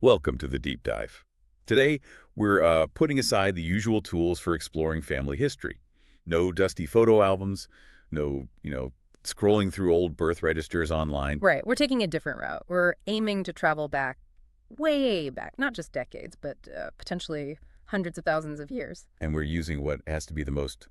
Welcome to the deep dive. Today, we're putting aside the usual tools for exploring family history. No dusty photo albums, no, scrolling through old birth registers online. Right. We're taking a different route. We're aiming to travel back, way back, not just decades, but potentially hundreds of thousands of years. And we're using what has to be the most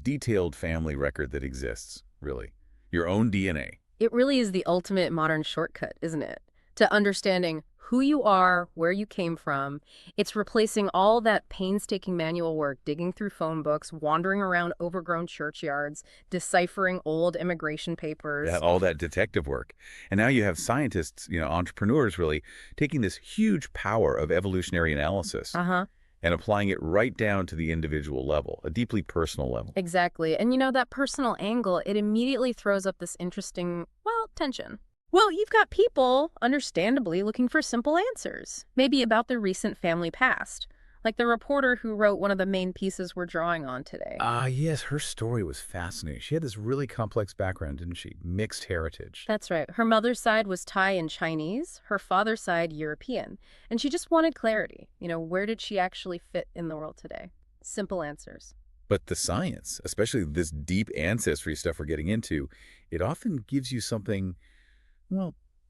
detailed family record that exists, really. Your own DNA. It really is the ultimate modern shortcut, isn't it? To understanding who you are, where you came from. It's replacing all that painstaking manual work, digging through phone books, wandering around overgrown churchyards, deciphering old immigration papers. All that detective work. And now you have scientists, entrepreneurs really, taking this huge power of evolutionary analysis Uh-huh. and applying it right down to the individual level, a deeply personal level. Exactly. And that personal angle, it immediately throws up this interesting, tension. Well, you've got people, understandably, looking for simple answers, maybe about their recent family past, like the reporter who wrote one of the main pieces we're drawing on today. Yes, her story was fascinating. She had this really complex background, didn't she? Mixed heritage. That's right. Her mother's side was Thai and Chinese, her father's side European, and she just wanted clarity. Where did she actually fit in the world today? Simple answers. But the science, especially this deep ancestry stuff we're getting into, it often gives you something,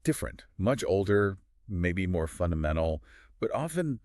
different, much older, maybe more fundamental, but often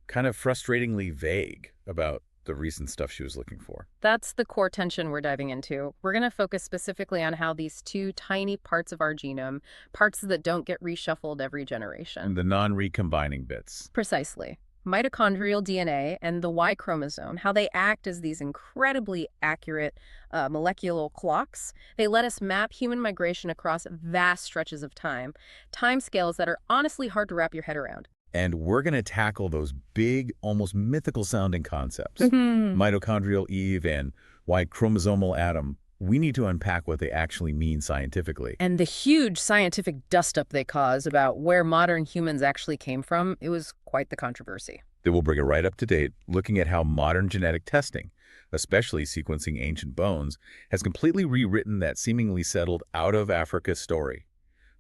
kind of frustratingly vague about the recent stuff she was looking for. That's the core tension we're diving into. We're going to focus specifically on how these two tiny parts of our genome, parts that don't get reshuffled every generation. And the non-recombining bits. Precisely. Mitochondrial DNA and the Y chromosome, how they act as these incredibly accurate molecular clocks. They let us map human migration across vast stretches of time, timescales that are honestly hard to wrap your head around. And we're going to tackle those big, almost mythical-sounding concepts. Mm-hmm. Mitochondrial Eve and Y chromosomal atom. We need to unpack what they actually mean scientifically. And the huge scientific dust-up they cause about where modern humans actually came from, it was quite the controversy. Then we'll bring it right up to date, looking at how modern genetic testing, especially sequencing ancient bones, has completely rewritten that seemingly settled out-of-Africa story,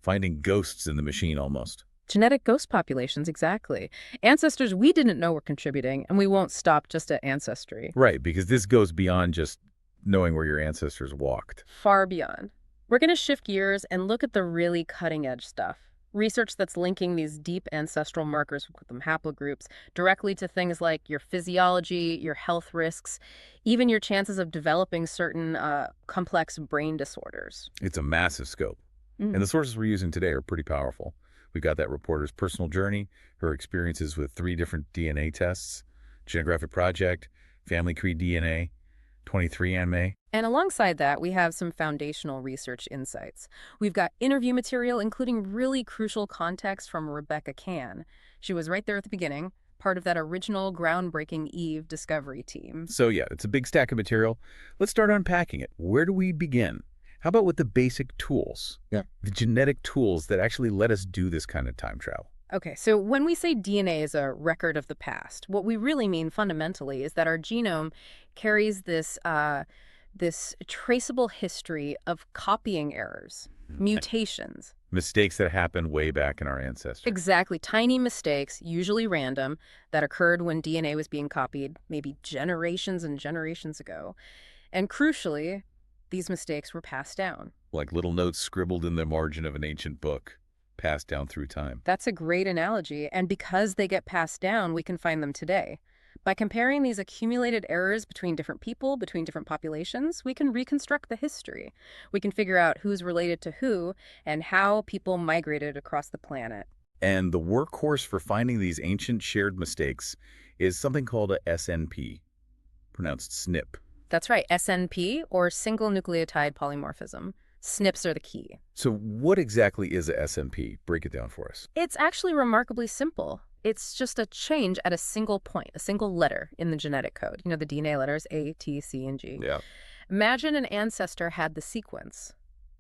finding ghosts in the machine almost. Genetic ghost populations, exactly. Ancestors we didn't know were contributing, and we won't stop just at ancestry. Right, because this goes beyond just knowing where your ancestors walked. Far beyond. We're going to shift gears and look at the really cutting-edge stuff. Research that's linking these deep ancestral markers with them haplogroups directly to things like your physiology, your health risks, even your chances of developing certain complex brain disorders. It's a massive scope. And the sources we're using today are pretty powerful. We've got that reporter's personal journey, her experiences with 3 different DNA tests, Genographic Project, Family Tree DNA, 23andMe. And alongside that, we have some foundational research insights. We've got interview material, including really crucial context from Rebecca Cann. She was right there at the beginning, part of that original groundbreaking Eve discovery team. So yeah, it's a big stack of material. Let's start unpacking it. Where do we begin? How about with the basic tools? Yeah. The genetic tools that actually let us do this kind of time travel. Okay, so when we say DNA is a record of the past, what we really mean fundamentally is that our genome carries this traceable history of copying errors, mutations. Mistakes that happened way back in our ancestors. Exactly. Tiny mistakes, usually random, that occurred when DNA was being copied maybe generations and generations ago. And crucially, these mistakes were passed down. Like little notes scribbled in the margin of an ancient book, passed down through time. That's a great analogy, and because they get passed down, we can find them today. By comparing these accumulated errors between different people, between different populations, we can reconstruct the history. We can figure out who's related to who and how people migrated across the planet. And the workhorse for finding these ancient shared mistakes is something called a SNP, pronounced SNP. That's right, SNP, or single nucleotide polymorphism. SNPs are the key. So what exactly is a SNP? Break it down for us. It's actually remarkably simple. It's just a change at a single point, a single letter in the genetic code. The DNA letters A, T, C, and G. Yeah. Imagine an ancestor had the sequence,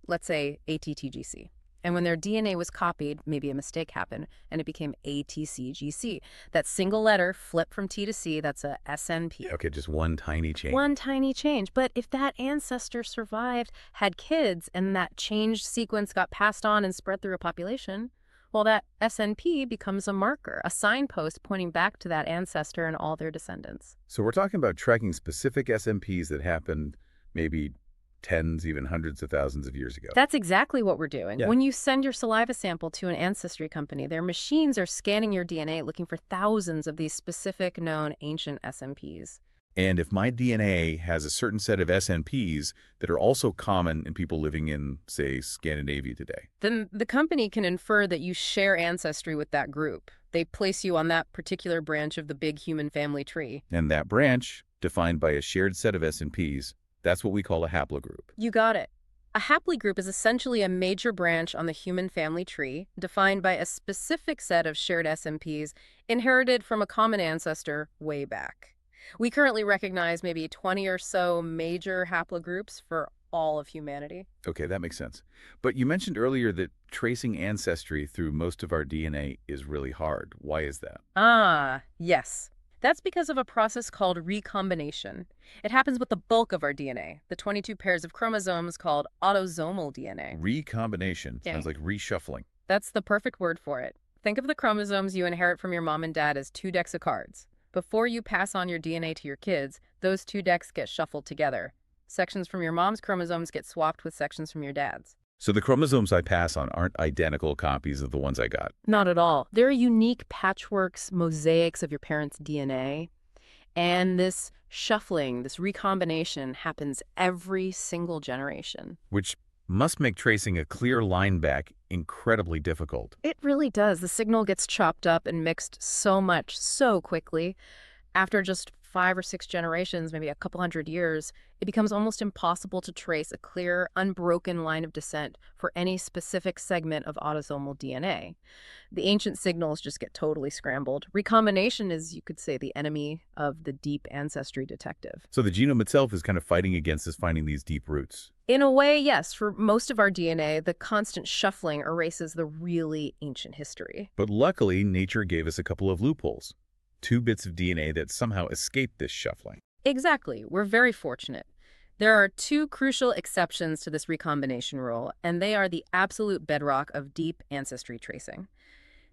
let's say ATTGC. And when their DNA was copied, maybe a mistake happened, and it became ATCGC. That single letter flipped from T to C, that's a SNP. Okay, just one tiny change. One tiny change. But if that ancestor survived, had kids, and that changed sequence got passed on and spread through a population, Well, that SNP becomes a marker, a signpost pointing back to that ancestor and all their descendants. So we're talking about tracking specific SMPs that happened maybe tens, even hundreds of thousands of years ago. That's exactly what we're doing. Yeah. When you send your saliva sample to an ancestry company, their machines are scanning your DNA looking for thousands of these specific known ancient SNPs. And if my DNA has a certain set of SNPs that are also common in people living in, say, Scandinavia today. Then the company can infer that you share ancestry with that group. They place you on that particular branch of the big human family tree. And that branch, defined by a shared set of SNPs, that's what we call a haplogroup. You got it. A haplogroup is essentially a major branch on the human family tree, defined by a specific set of shared SNPs inherited from a common ancestor way back. We currently recognize maybe 20 or so major haplogroups for all of humanity. Okay, that makes sense. But you mentioned earlier that tracing ancestry through most of our DNA is really hard. Why is that? Ah, yes. That's because of a process called recombination. It happens with the bulk of our DNA, the 22 pairs of chromosomes called autosomal DNA. Recombination Yeah. sounds like reshuffling. That's the perfect word for it. Think of the chromosomes you inherit from your mom and dad as two decks of cards. Before you pass on your DNA to your kids, those two decks get shuffled together. Sections from your mom's chromosomes get swapped with sections from your dad's. So the chromosomes I pass on aren't identical copies of the ones I got. Not at all. They're unique patchworks, mosaics of your parents' DNA. And this shuffling, this recombination happens every single generation. Which must make tracing a clear line back incredibly difficult. It really does. The signal gets chopped up and mixed so much, so quickly. After just 5 or 6 generations, maybe a couple hundred years, it becomes almost impossible to trace a clear, unbroken line of descent for any specific segment of autosomal DNA. The ancient signals just get totally scrambled. Recombination is, you could say, the enemy of the deep ancestry detective. So the genome itself is kind of fighting against us finding these deep roots. In a way, yes, for most of our DNA, the constant shuffling erases the really ancient history. But luckily, nature gave us a couple of loopholes. 2 bits of DNA that somehow escaped this shuffling. Exactly. We're very fortunate. There are 2 crucial exceptions to this recombination rule, and they are the absolute bedrock of deep ancestry tracing.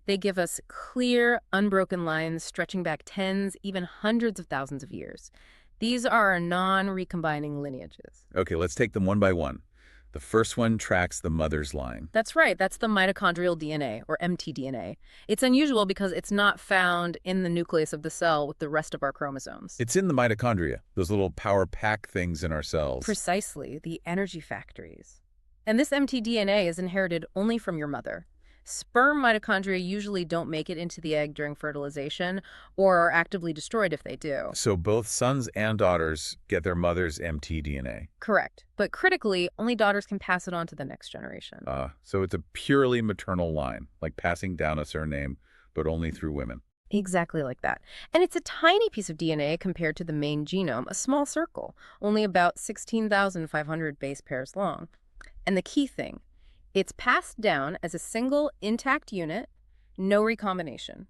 They give us clear, unbroken lines stretching back tens, even hundreds of thousands of years. These are our non-recombining lineages. Okay, let's take them one by one. The first one tracks the mother's line. That's right. That's the mitochondrial DNA, or mtDNA. It's unusual because it's not found in the nucleus of the cell with the rest of our chromosomes. It's in the mitochondria, those little power pack things in our cells. Precisely, the energy factories. And this mtDNA is inherited only from your mother. Sperm mitochondria usually don't make it into the egg during fertilization or are actively destroyed if they do. So both sons and daughters get their mother's mtDNA. Correct. But critically, only daughters can pass it on to the next generation. So it's a purely maternal line, like passing down a surname, but only through women. Exactly like that. And it's a tiny piece of DNA compared to the main genome, a small circle, only about 16,500 base pairs long. And the key thing, it's passed down as a single intact unit, no recombination,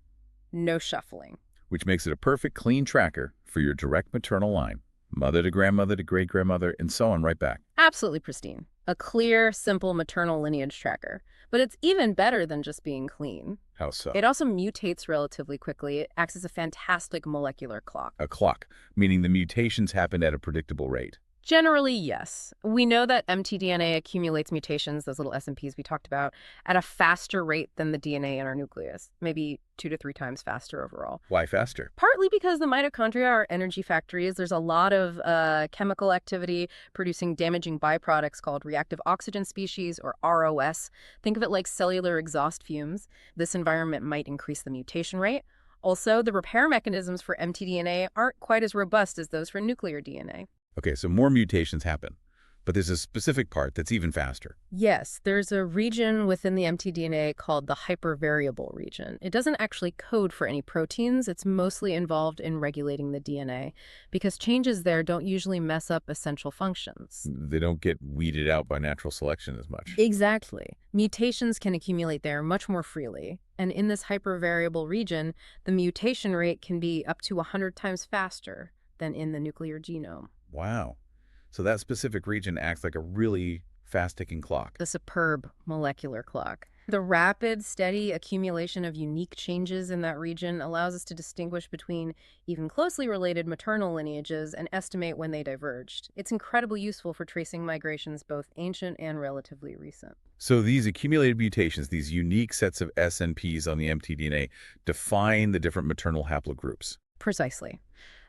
no shuffling. Which makes it a perfect clean tracker for your direct maternal line. Mother to grandmother to great-grandmother, and so on right back. Absolutely pristine. A clear, simple maternal lineage tracker. But it's even better than just being clean. How so? It also mutates relatively quickly. It acts as a fantastic molecular clock. A clock, meaning the mutations happen at a predictable rate. Generally, yes. We know that mtDNA accumulates mutations, those little SNPs we talked about, at a faster rate than the DNA in our nucleus, maybe 2 to 3 times faster overall. Why faster? Partly because the mitochondria are energy factories. There's a lot of chemical activity producing damaging byproducts called reactive oxygen species, or ROS. Think of it like cellular exhaust fumes. This environment might increase the mutation rate. Also, the repair mechanisms for mtDNA aren't quite as robust as those for nuclear DNA. Okay, so more mutations happen, but there's a specific part that's even faster. Yes, there's a region within the mtDNA called the hypervariable region. It doesn't actually code for any proteins. It's mostly involved in regulating the DNA because changes there don't usually mess up essential functions. They don't get weeded out by natural selection as much. Exactly. Mutations can accumulate there much more freely. And in this hypervariable region, the mutation rate can be up to 100 times faster than in the nuclear genome. Wow. So that specific region acts like a really fast-ticking clock. The superb molecular clock. The rapid, steady accumulation of unique changes in that region allows us to distinguish between even closely related maternal lineages and estimate when they diverged. It's incredibly useful for tracing migrations both ancient and relatively recent. So these accumulated mutations, these unique sets of S and Ps on the mtDNA, define the different maternal haplogroups. Precisely.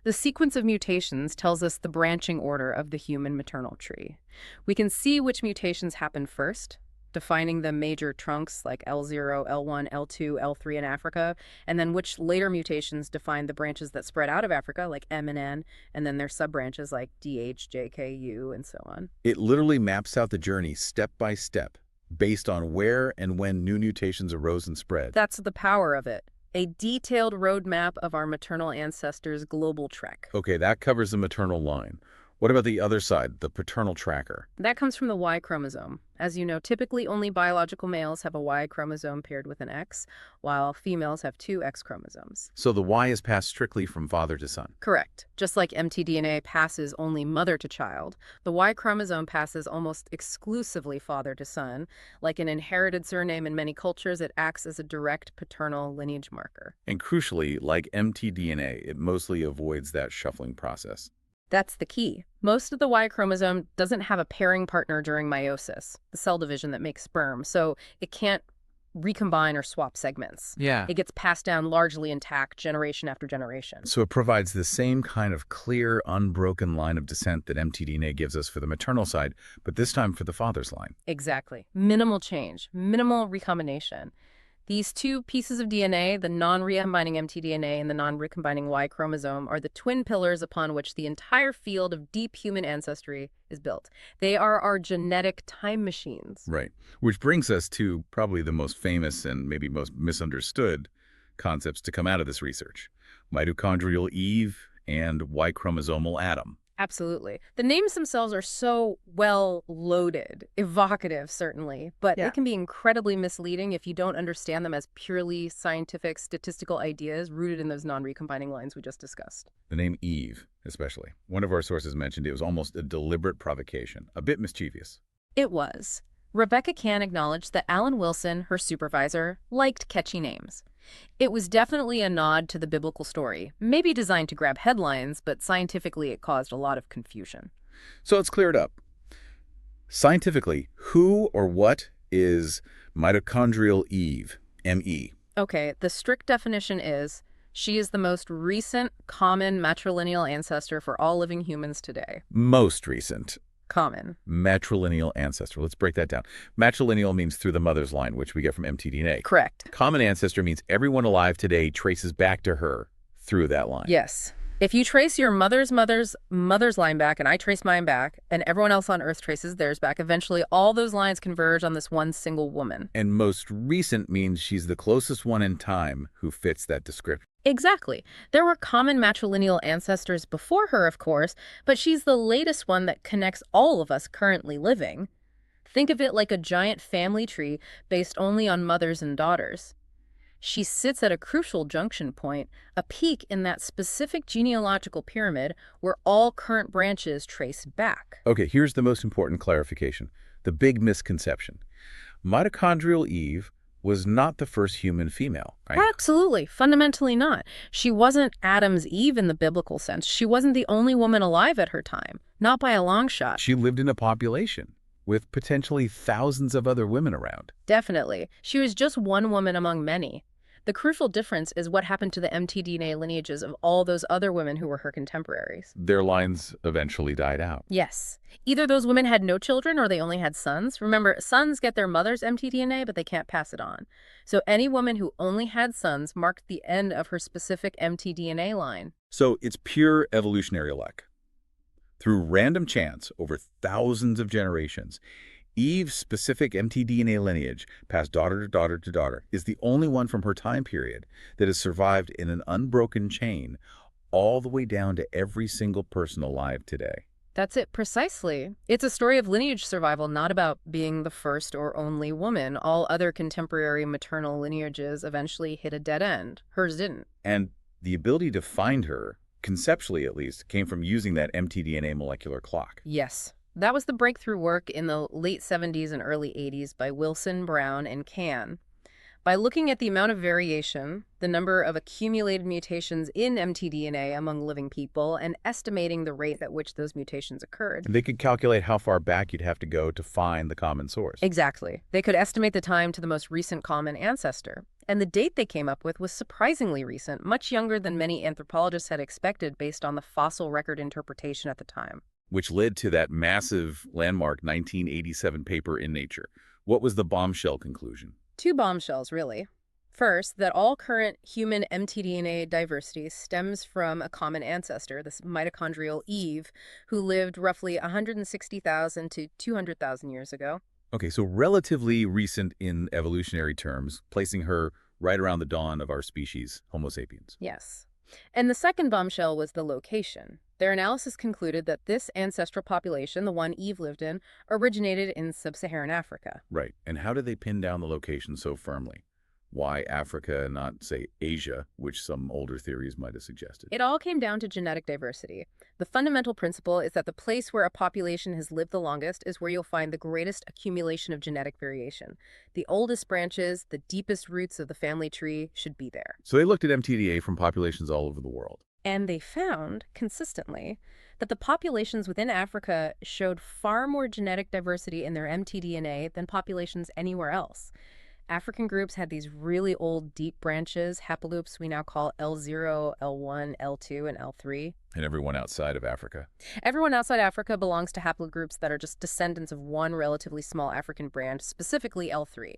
The sequence of mutations tells us the branching order of the human maternal tree. We can see which mutations happen first, defining the major trunks like L0, L1, L2, L3 in Africa, and then which later mutations define the branches that spread out of Africa, like M and N, and then their subbranches like DH, JK, U, and so on. It literally maps out the journey step by step based on where and when new mutations arose and spread. That's the power of it. A detailed roadmap of our maternal ancestors' global trek. Okay, that covers the maternal line. What about the other side, the paternal tracker? That comes from the Y chromosome. As you know, typically only biological males have a Y chromosome paired with an X, while females have two X chromosomes. So the Y is passed strictly from father to son. Correct. Just like mtDNA passes only mother to child, the Y chromosome passes almost exclusively father to son. Like an inherited surname in many cultures, it acts as a direct paternal lineage marker. And crucially, like mtDNA, it mostly avoids that shuffling process. That's the key. Most of the Y chromosome doesn't have a pairing partner during meiosis, the cell division that makes sperm, so it can't recombine or swap segments. Yeah. It gets passed down largely intact generation after generation. So it provides the same kind of clear, unbroken line of descent that mtDNA gives us for the maternal side, but this time for the father's line. Exactly. Minimal change, minimal recombination. These two pieces of DNA, the non-recombining mtDNA and the non-recombining Y chromosome, are the twin pillars upon which the entire field of deep human ancestry is built. They are our genetic time machines. Right. Which brings us to probably the most famous and maybe most misunderstood concepts to come out of this research. Mitochondrial Eve and Y chromosomal Adam. Absolutely. The names themselves are so well loaded, evocative certainly, but Yeah. they can be incredibly misleading if you don't understand them as purely scientific statistical ideas rooted in those non-recombining lines we just discussed. The name Eve, especially. One of our sources mentioned it was almost a deliberate provocation, a bit mischievous. It was. Rebecca Cann acknowledged that Alan Wilson, her supervisor, liked catchy names. It was definitely a nod to the biblical story, maybe designed to grab headlines, but scientifically it caused a lot of confusion. So let's clear it up. Scientifically, who or what is Mitochondrial Eve, ME? Okay, the strict definition is she is the most recent common matrilineal ancestor for all living humans today. Most recent. Common. Matrilineal ancestor. Let's break that down. Matrilineal means through the mother's line, which we get from mtDNA. Correct. Common ancestor means everyone alive today traces back to her through that line. Yes. If you trace your mother's line back, and I trace mine back, and everyone else on Earth traces theirs back, eventually all those lines converge on this one single woman. And most recent means she's the closest one in time who fits that description. Exactly. There were common matrilineal ancestors before her, of course, but she's the latest one that connects all of us currently living. Think of it like a giant family tree based only on mothers and daughters. She sits at a crucial junction point, a peak in that specific genealogical pyramid where all current branches trace back. Okay, here's the most important clarification, the big misconception. Mitochondrial Eve was not the first human female, right? Absolutely. Fundamentally not. She wasn't Adam's Eve in the biblical sense. She wasn't the only woman alive at her time. Not by a long shot. She lived in a population with potentially thousands of other women around. Definitely. She was just one woman among many. The crucial difference is what happened to the mtDNA lineages of all those other women who were her contemporaries. Their lines eventually died out. Yes. Either those women had no children or they only had sons. Remember, sons get their mother's mtDNA, but they can't pass it on. So any woman who only had sons marked the end of her specific mtDNA line. So it's pure evolutionary luck. Through random chance over thousands of generations, Eve's specific mtDNA lineage, passed daughter to daughter to daughter, is the only one from her time period that has survived in an unbroken chain all the way down to every single person alive today. That's it precisely. It's a story of lineage survival, not about being the first or only woman. All other contemporary maternal lineages eventually hit a dead end. Hers didn't. And the ability to find her, conceptually at least, came from using that mtDNA molecular clock. Yes. That was the breakthrough work in the late 70s and early 80s by Wilson, Brown, and Can. By looking at the amount of variation, the number of accumulated mutations in mtDNA among living people, and estimating the rate at which those mutations occurred. And they could calculate how far back you'd have to go to find the common source. Exactly. They could estimate the time to the most recent common ancestor. And the date they came up with was surprisingly recent, much younger than many anthropologists had expected based on the fossil record interpretation at the time. Which led to that massive landmark 1987 paper in Nature. What was the bombshell conclusion? Two bombshells, really. First, that all current human mtDNA diversity stems from a common ancestor, this mitochondrial Eve, who lived roughly 160,000 to 200,000 years ago. Okay, so relatively recent in evolutionary terms, placing her right around the dawn of our species, Homo sapiens. Yes. And the second bombshell was the location. Their analysis concluded that this ancestral population, the one Eve lived in, originated in sub-Saharan Africa. Right. And how did they pin down the location so firmly? Why Africa and not, say, Asia, which some older theories might have suggested? It all came down to genetic diversity. The fundamental principle is that the place where a population has lived the longest is where you'll find the greatest accumulation of genetic variation. The oldest branches, the deepest roots of the family tree should be there. So they looked at mtDNA from populations all over the world. And they found, consistently, that the populations within Africa showed far more genetic diversity in their mtDNA than populations anywhere else. African groups had these really old, deep branches, haploops we now call L0, L1, L2, and L3. And everyone outside of Africa. Everyone outside Africa belongs to haplogroups that are just descendants of one relatively small African branch, specifically L3.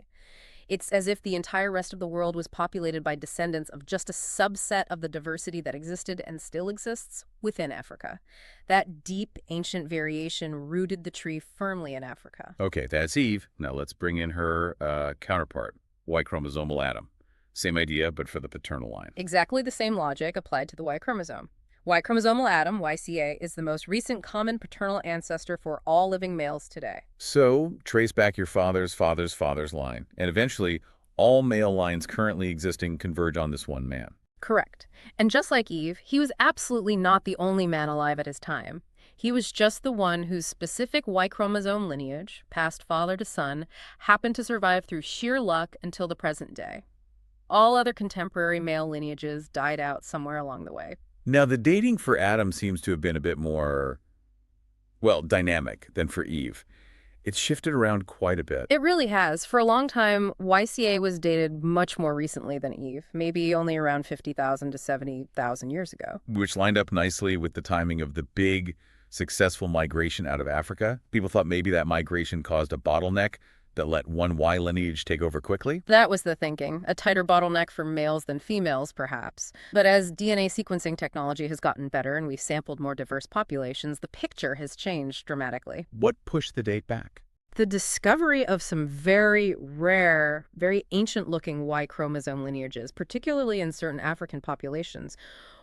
It's as if the entire rest of the world was populated by descendants of just a subset of the diversity that existed and still exists within Africa. That deep, ancient variation rooted the tree firmly in Africa. Okay, that's Eve. Now let's bring in her counterpart, Y chromosomal Adam. Same idea, but for the paternal line. Exactly the same logic applied to the Y chromosome. Y chromosomal Adam, YCA, is the most recent common paternal ancestor for all living males today. So, trace back your father's father's father's line, and eventually, all male lines currently existing converge on this one man. Correct. And just like Eve, he was absolutely not the only man alive at his time. He was just the one whose specific Y chromosome lineage, passed father to son, happened to survive through sheer luck until the present day. All other contemporary male lineages died out somewhere along the way. Now, the dating for Adam seems to have been a bit more, well, dynamic than for Eve. It's shifted around quite a bit. It really has. For a long time, YCA was dated much more recently than Eve, maybe only around 50,000 to 70,000 years ago. Which lined up nicely with the timing of the big, successful migration out of Africa. People thought maybe that migration caused a bottleneck that let one Y lineage take over quickly. That was the thinking, a tighter bottleneck for males than females, perhaps. But as DNA sequencing technology has gotten better and we've sampled more diverse populations, the picture has changed dramatically. What pushed the date back? The discovery of some very rare, very ancient-looking Y chromosome lineages, particularly in certain African populations.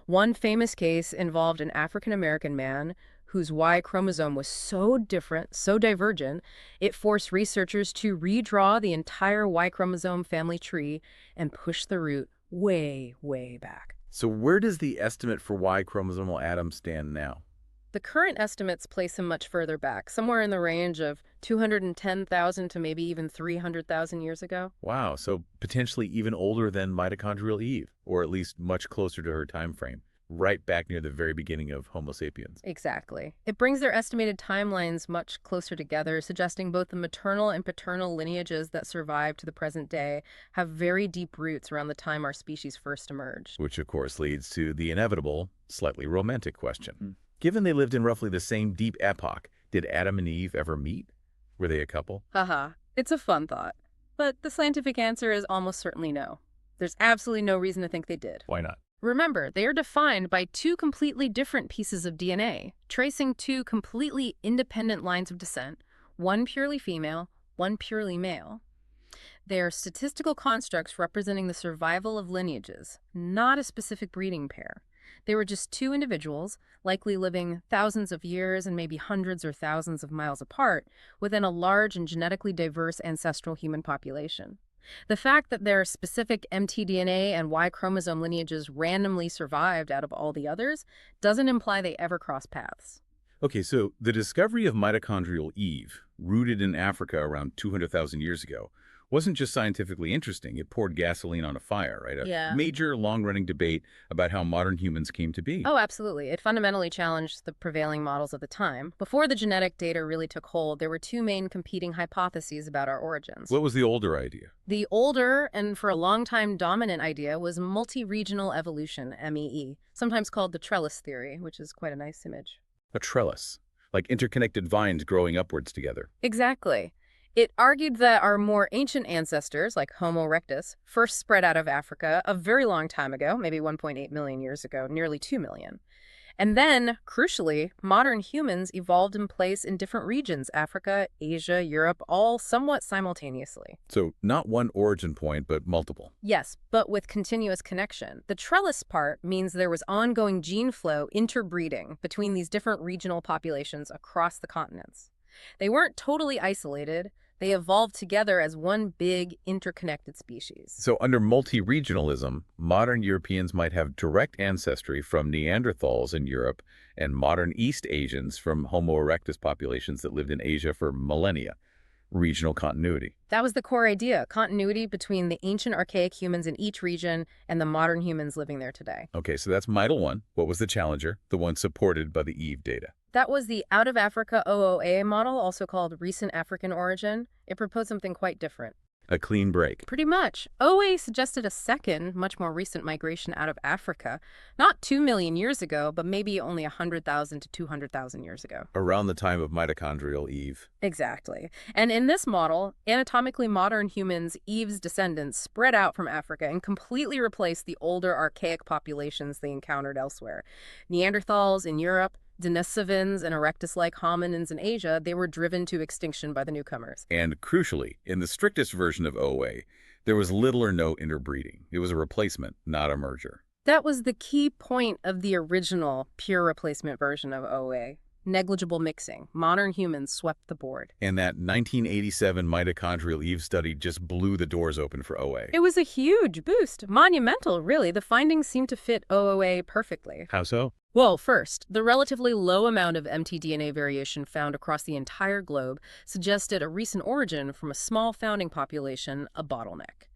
One famous case involved an African-American man whose Y chromosome was so different, so divergent, it forced researchers to redraw the entire Y chromosome family tree and push the root way, way back. So where does the estimate for Y chromosomal Adam stand now? The current estimates place him much further back, somewhere in the range of 210,000 to maybe even 300,000 years ago. Wow, so potentially even older than mitochondrial Eve, or at least much closer to her time frame, right back near the very beginning of Homo sapiens. Exactly. It brings their estimated timelines much closer together, suggesting both the maternal and paternal lineages that survive to the present day have very deep roots around the time our species first emerged. Which, of course, leads to the inevitable, slightly romantic question. Given they lived in roughly the same deep epoch, did Adam and Eve ever meet? Were they a couple? Haha, it's a fun thought. But the scientific answer is almost certainly no. There's absolutely no reason to think they did. Why not? Remember, they are defined by two completely different pieces of DNA, tracing two completely independent lines of descent, one purely female, one purely male. They are statistical constructs representing the survival of lineages, not a specific breeding pair. They were just two individuals, likely living thousands of years and maybe hundreds or thousands of miles apart, within a large and genetically diverse ancestral human population. The fact that their specific mtDNA and Y chromosome lineages randomly survived out of all the others doesn't imply they ever crossed paths. Okay, so the discovery of mitochondrial Eve, rooted in Africa around 200,000 years ago, wasn't just scientifically interesting. It poured gasoline on a fire, right? A Yeah. major, long-running debate about how modern humans came to be. Oh, absolutely. It fundamentally challenged the prevailing models of the time. Before the genetic data really took hold, there were two main competing hypotheses about our origins. What was the older idea? The older and for a long time dominant idea was multi-regional evolution, MEE, sometimes called the trellis theory, which is quite a nice image. A trellis, like interconnected vines growing upwards together. Exactly. It argued that our more ancient ancestors, like Homo erectus, first spread out of Africa a very long time ago, maybe 1.8 million years ago, nearly 2 million. And then, crucially, modern humans evolved in place in different regions, Africa, Asia, Europe, all somewhat simultaneously. So not one origin point, but multiple. Yes, but with continuous connection. The trellis part means there was ongoing gene flow, interbreeding between these different regional populations across the continents. They weren't totally isolated. They evolved together as one big, interconnected species. So under multi-regionalism, modern Europeans might have direct ancestry from Neanderthals in Europe and modern East Asians from Homo erectus populations that lived in Asia for millennia. Regional continuity. That was the core idea, continuity between the ancient archaic humans in each region and the modern humans living there today. Okay, so that's Midal 1. What was the challenger? The one supported by the Eve data. That was the out of Africa OOA model, also called recent African origin. It proposed something quite different. A clean break. Pretty much. OOA suggested a second, much more recent migration out of Africa, not 2 million years ago, but maybe only 100,000 to 200,000 years ago. Around the time of mitochondrial Eve. Exactly. And in this model, anatomically modern humans, Eve's descendants, spread out from Africa and completely replaced the older archaic populations they encountered elsewhere. Neanderthals in Europe, Denisovans and erectus-like hominins in Asia, they were driven to extinction by the newcomers. And crucially, in the strictest version of OA, there was little or no interbreeding. It was a replacement, not a merger. That was the key point of the original pure replacement version of OA. Negligible mixing. Modern humans swept the board. And that 1987 mitochondrial Eve study just blew the doors open for OA. It was a huge boost. Monumental, really. The findings seemed to fit OOA perfectly. How so? Well, first, the relatively low amount of mtDNA variation found across the entire globe suggested a recent origin from a small founding population, a bottleneck.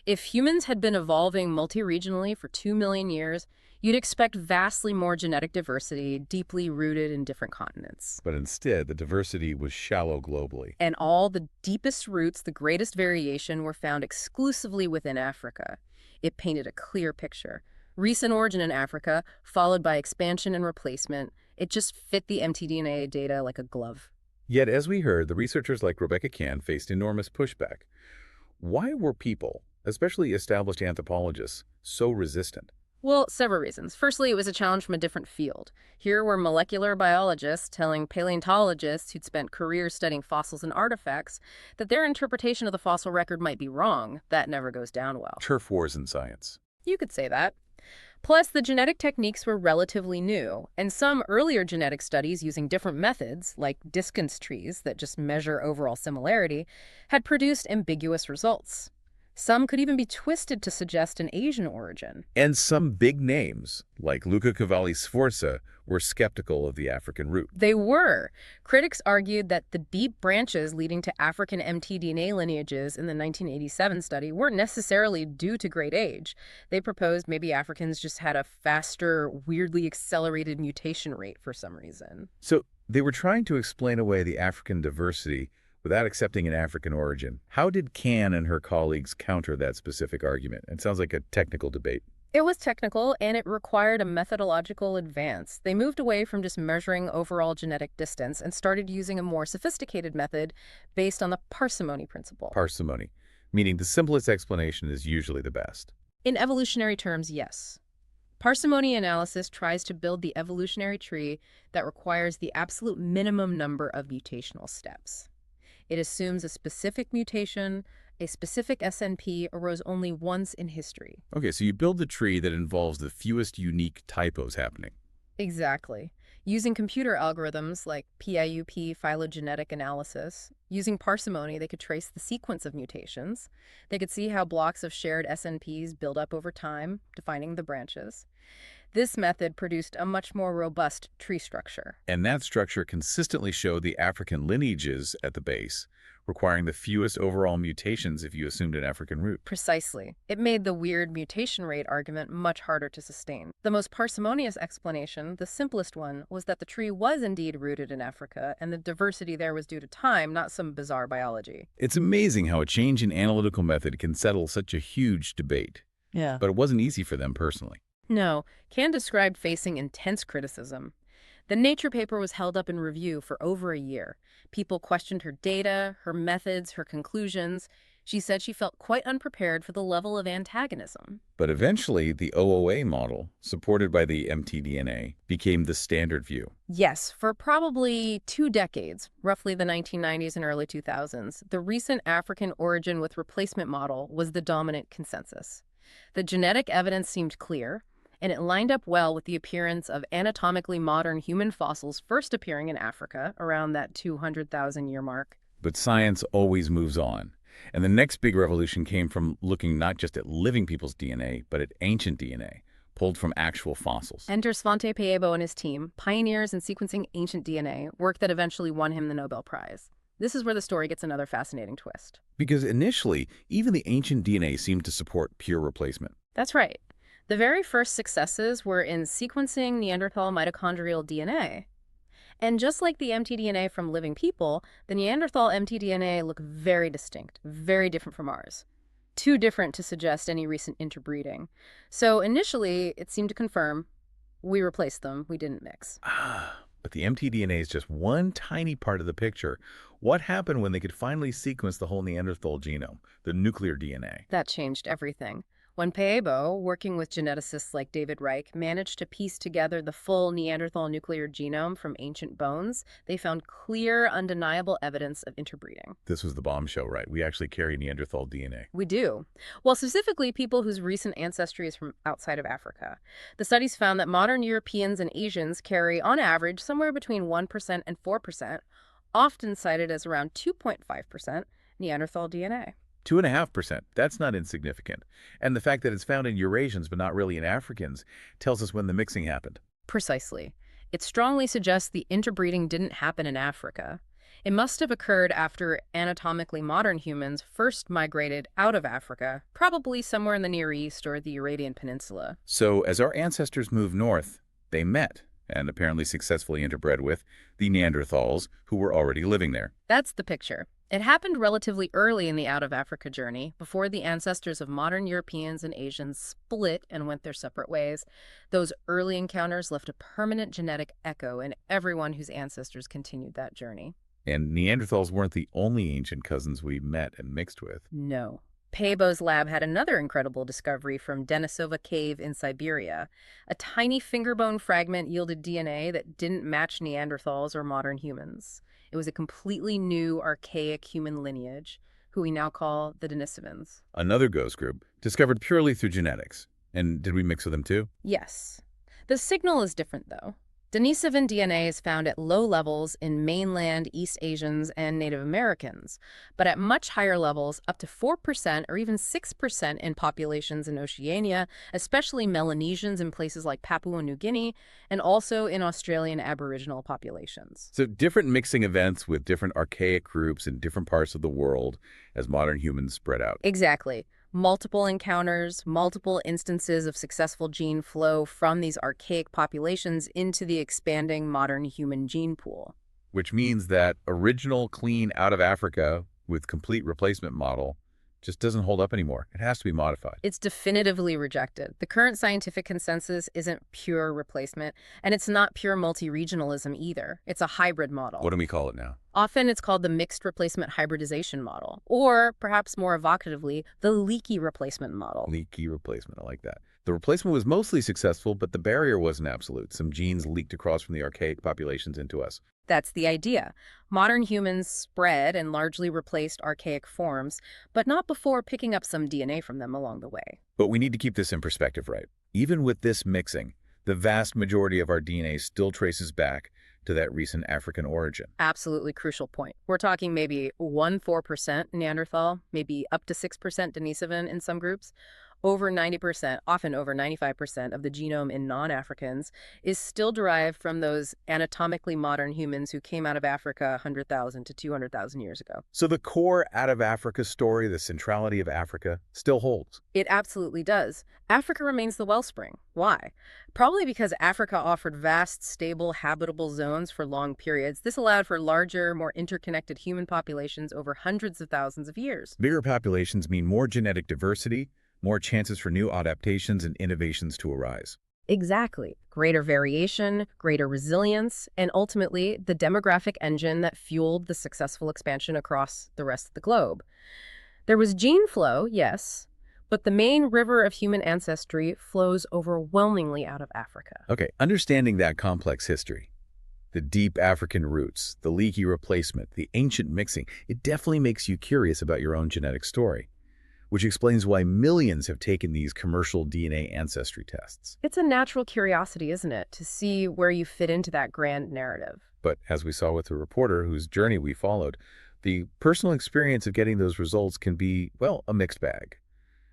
If humans had been evolving multi-regionally for 2 million years, you'd expect vastly more genetic diversity, deeply rooted in different continents. But instead, the diversity was shallow globally. And all the deepest roots, the greatest variation, were found exclusively within Africa. It painted a clear picture. Recent origin in Africa, followed by expansion and replacement. It just fit the mtDNA data like a glove. Yet, as we heard, the researchers like Rebecca Cann faced enormous pushback. Why were people, especially established anthropologists, so resistant? Well, several reasons. Firstly, it was a challenge from a different field. Here were molecular biologists telling paleontologists who'd spent careers studying fossils and artifacts that their interpretation of the fossil record might be wrong. That never goes down well. Turf wars in science. You could say that. Plus, the genetic techniques were relatively new, and some earlier genetic studies using different methods, like distance trees that just measure overall similarity, had produced ambiguous results. Some could even be twisted to suggest an Asian origin. And some big names, like Luca Cavalli Sforza, were skeptical of the African root. They were. Critics argued that the deep branches leading to African mtDNA lineages in the 1987 study weren't necessarily due to great age. They proposed maybe Africans just had a faster, weirdly accelerated mutation rate for some reason. So they were trying to explain away the African diversity without accepting an African origin. How did Cann and her colleagues counter that specific argument? It sounds like a technical debate. It was technical, and it required a methodological advance. They moved away from just measuring overall genetic distance and started using a more sophisticated method based on the parsimony principle. Parsimony, meaning the simplest explanation is usually the best. In evolutionary terms, yes. Parsimony analysis tries to build the evolutionary tree that requires the absolute minimum number of mutational steps. It assumes a specific mutation, a specific SNP arose only once in history. Okay, so you build the tree that involves the fewest unique typos happening. Exactly. Using computer algorithms like PIUP phylogenetic analysis, using parsimony, they could trace the sequence of mutations. They could see how blocks of shared SNPs build up over time, defining the branches. This method produced a much more robust tree structure. And that structure consistently showed the African lineages at the base, requiring the fewest overall mutations if you assumed an African root. Precisely. It made the weird mutation rate argument much harder to sustain. The most parsimonious explanation, the simplest one, was that the tree was indeed rooted in Africa, and the diversity there was due to time, not some bizarre biology. It's amazing how a change in analytical method can settle such a huge debate. Yeah. But it wasn't easy for them personally. No, Can described facing intense criticism. The Nature paper was held up in review for over a year. People questioned her data, her methods, her conclusions. She said she felt quite unprepared for the level of antagonism. But eventually, the OOA model, supported by the mtDNA, became the standard view. Yes, for probably 2 decades, roughly the 1990s and early 2000s, the recent African origin with replacement model was the dominant consensus. The genetic evidence seemed clear, and it lined up well with the appearance of anatomically modern human fossils first appearing in Africa around that 200,000-year mark. But science always moves on. And the next big revolution came from looking not just at living people's DNA, but at ancient DNA, pulled from actual fossils. Enter Svante Pääbo and his team, pioneers in sequencing ancient DNA, work that eventually won him the Nobel Prize. This is where the story gets another fascinating twist. Because initially, even the ancient DNA seemed to support pure replacement. That's right. The very first successes were in sequencing Neanderthal mitochondrial DNA. And just like the mtDNA from living people, the Neanderthal mtDNA looked very distinct, very different from ours. Too different to suggest any recent interbreeding. So initially, it seemed to confirm we replaced them, we didn't mix. But the mtDNA is just one tiny part of the picture. What happened when they could finally sequence the whole Neanderthal genome, the nuclear DNA? That changed everything. When Pääbo, working with geneticists like David Reich, managed to piece together the full Neanderthal nuclear genome from ancient bones, they found clear, undeniable evidence of interbreeding. This was the bombshell, right? We actually carry Neanderthal DNA. We do. Well, specifically people whose recent ancestry is from outside of Africa. The studies found that modern Europeans and Asians carry, on average, somewhere between 1% and 4%, often cited as around 2.5% Neanderthal DNA. 2.5%. That's not insignificant. And the fact that it's found in Eurasians but not really in Africans tells us when the mixing happened. Precisely. It strongly suggests the interbreeding didn't happen in Africa. It must have occurred after anatomically modern humans first migrated out of Africa, probably somewhere in the Near East or the Eurasian Peninsula. So as our ancestors moved north, they met and apparently successfully interbred with the Neanderthals who were already living there. That's the picture. It happened relatively early in the out-of-Africa journey, before the ancestors of modern Europeans and Asians split and went their separate ways. Those early encounters left a permanent genetic echo in everyone whose ancestors continued that journey. And Neanderthals weren't the only ancient cousins we met and mixed with. No. Pääbo's lab had another incredible discovery from Denisova Cave in Siberia. A tiny fingerbone fragment yielded DNA that didn't match Neanderthals or modern humans. It was a completely new, archaic human lineage, who we now call the Denisovans. Another ghost group, discovered purely through genetics. And did we mix with them too? Yes. The signal is different, though. Denisovan DNA is found at low levels in mainland East Asians and Native Americans, but at much higher levels, up to 4% or even 6% in populations in Oceania, especially Melanesians in places like Papua New Guinea, and also in Australian Aboriginal populations. So different mixing events with different archaic groups in different parts of the world as modern humans spread out. Exactly. Multiple encounters, multiple instances of successful gene flow from these archaic populations into the expanding modern human gene pool. Which means that original, clean, out of Africa with complete replacement model just doesn't hold up anymore. It has to be modified. It's definitively rejected. The current scientific consensus isn't pure replacement, and it's not pure multi-regionalism either. It's a hybrid model. What do we call it now? Often it's called the mixed replacement hybridization model, or perhaps more evocatively, the leaky replacement model. Leaky replacement. I like that. The replacement was mostly successful, but the barrier wasn't absolute. Some genes leaked across from the archaic populations into us. That's the idea. Modern humans spread and largely replaced archaic forms, but not before picking up some DNA from them along the way. But we need to keep this in perspective, right? Even with this mixing, the vast majority of our DNA still traces back to that recent African origin. Absolutely crucial point. We're talking maybe 1–4% Neanderthal, maybe up to 6% Denisovan in some groups. Over 90%, often over 95% of the genome in non-Africans is still derived from those anatomically modern humans who came out of Africa 100,000 to 200,000 years ago. So the core out of Africa story, the centrality of Africa, still holds. It absolutely does. Africa remains the wellspring. Why? Probably because Africa offered vast, stable, habitable zones for long periods. This allowed for larger, more interconnected human populations over hundreds of thousands of years. Bigger populations mean more genetic diversity, more chances for new adaptations and innovations to arise. Exactly. Greater variation, greater resilience, and ultimately the demographic engine that fueled the successful expansion across the rest of the globe. There was gene flow, yes, but the main river of human ancestry flows overwhelmingly out of Africa. Okay, understanding that complex history, the deep African roots, the leaky replacement, the ancient mixing, it definitely makes you curious about your own genetic story, which explains why millions have taken these commercial DNA ancestry tests. It's a natural curiosity, isn't it, to see where you fit into that grand narrative. But as we saw with the reporter whose journey we followed, the personal experience of getting those results can be, well, a mixed bag,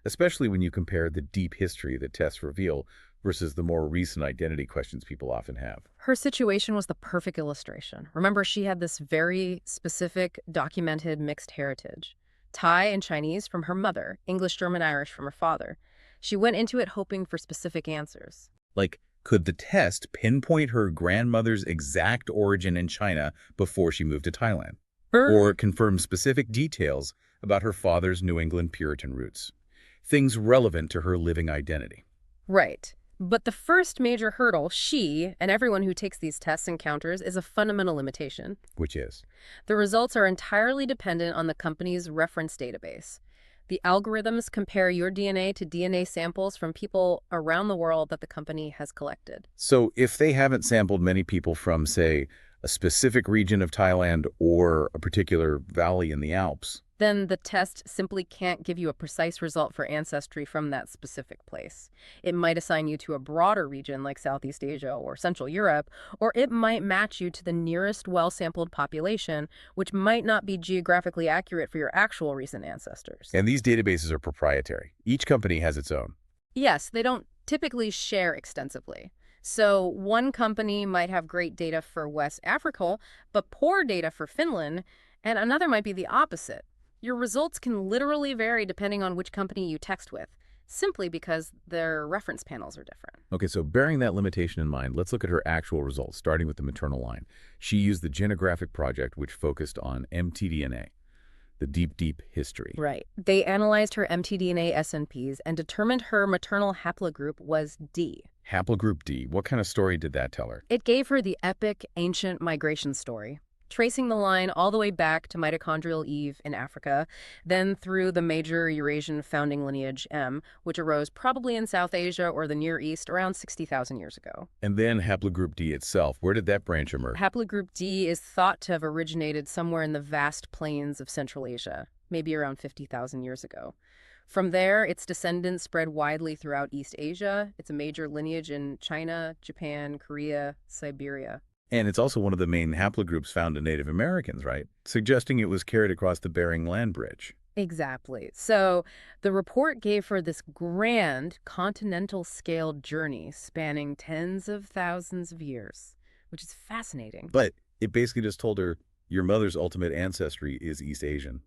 especially when you compare the deep history that tests reveal versus the more recent identity questions people often have. Her situation was the perfect illustration. Remember, she had this very specific, documented mixed heritage. Thai and Chinese from her mother, English, German, Irish from her father. She went into it hoping for specific answers. Like, could the test pinpoint her grandmother's exact origin in China before she moved to Thailand? Or confirm specific details about her father's New England Puritan roots? Things relevant to her living identity. Right. But the first major hurdle she and everyone who takes these tests encounters is a fundamental limitation. Which is? The results are entirely dependent on the company's reference database. The algorithms compare your DNA to DNA samples from people around the world that the company has collected. So if they haven't sampled many people from, say, a specific region of Thailand or a particular valley in the Alps, then the test simply can't give you a precise result for ancestry from that specific place. It might assign you to a broader region like Southeast Asia or Central Europe, or it might match you to the nearest well-sampled population, which might not be geographically accurate for your actual recent ancestors. and these databases are proprietary. Each company has its own. Yes, they don't typically share extensively. So one company might have great data for West Africa, but poor data for Finland, and another might be the opposite. Your results can literally vary depending on which company you text with, simply because their reference panels are different. Okay, so bearing that limitation in mind, let's look at her actual results, starting with the maternal line. She used the Genographic project, which focused on mtDNA, the deep history. Right. They analyzed her mtDNA SNPs and determined her maternal haplogroup was D. Haplogroup D, what kind of story did that tell her? It gave her the epic ancient migration story, tracing the line all the way back to Mitochondrial Eve in Africa, then through the major Eurasian founding lineage M, which arose probably in South Asia or the Near East around 60,000 years ago. And then haplogroup D itself, where did that branch emerge? Haplogroup D is thought to have originated somewhere in the vast plains of Central Asia, maybe around 50,000 years ago. From there, its descendants spread widely throughout East Asia. It's a major lineage in China, Japan, Korea, Siberia. And it's also one of the main haplogroups found in Native Americans, right? Suggesting it was carried across the Bering Land Bridge. Exactly. So the report gave her this grand continental-scale journey spanning tens of thousands of years, which is fascinating. But it basically just told her your mother's ultimate ancestry is East Asian,